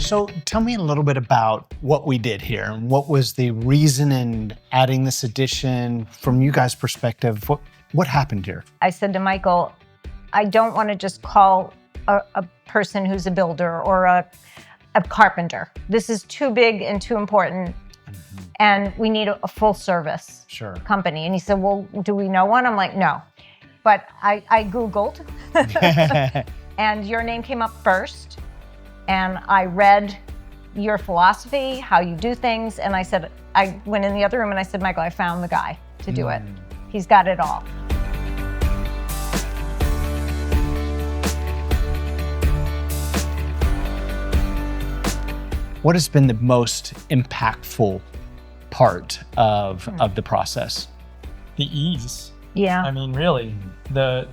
So tell me a little bit about what we did here and what was the reason in adding this addition from you guys' perspective. What happened here? I said to Michael, I don't want to just call a person who's a builder or a carpenter. This is too big and too important. And we need a full service company. And he said, well, do we know one? I'm like, no. But I Googled and your name came up first. And I read your philosophy, how you do things. And I went in the other room and I said, Michael, I found the guy to do it. He's got it all. What has been the most impactful part of the process? The ease. Yeah. I mean, really,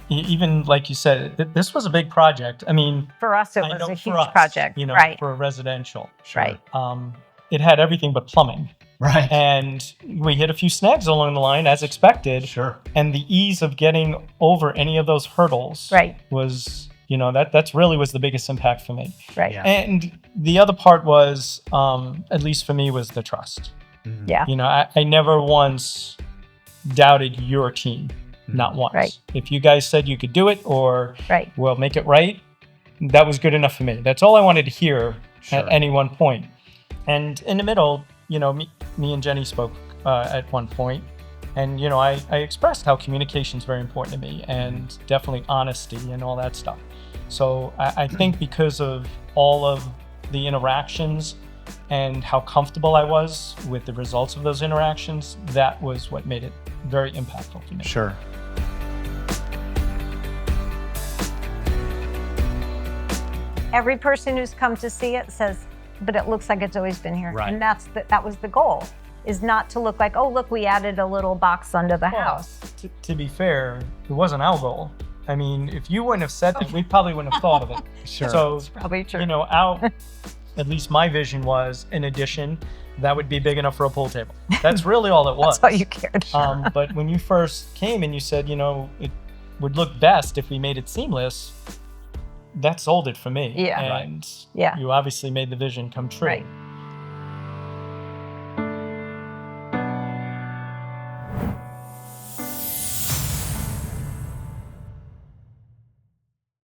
even like you said, this was a big project. I mean, for us, it was a huge project, you know, right? For residential, right? It had everything but plumbing, right? And we hit a few snags along the line, as expected. Sure. And the ease of getting over any of those hurdles, right, was, you know, that's really was the biggest impact for me, right? Yeah. And the other part was, at least for me, was the trust. Yeah. You know, I never once doubted your team, not once. Right. If you guys said you could do it or we'll make it right, that was good enough for me. That's all I wanted to hear at any one point. And in the middle, you know, me and Jenny spoke at one point, and you know, I expressed how communication is very important to me, and definitely honesty and all that stuff. So I think because of all of the interactions and how comfortable I was with the results of those interactions, that was what made it very impactful for me. Sure. Every person who's come to see it says, but it looks like it's always been here. Right. And that was the goal, is not to look like, oh, look, we added a little box under the house. To be fair, it wasn't our goal. I mean, if you wouldn't have said that, we probably wouldn't have thought of it. Sure. So, it's probably true. You know, at least my vision was an addition that would be big enough for a pool table. That's really all it was. That's all you cared. But when you first came and you said, you know, it would look best if we made it seamless, that sold it for me. Yeah. And yeah. you obviously made the vision come true. Right.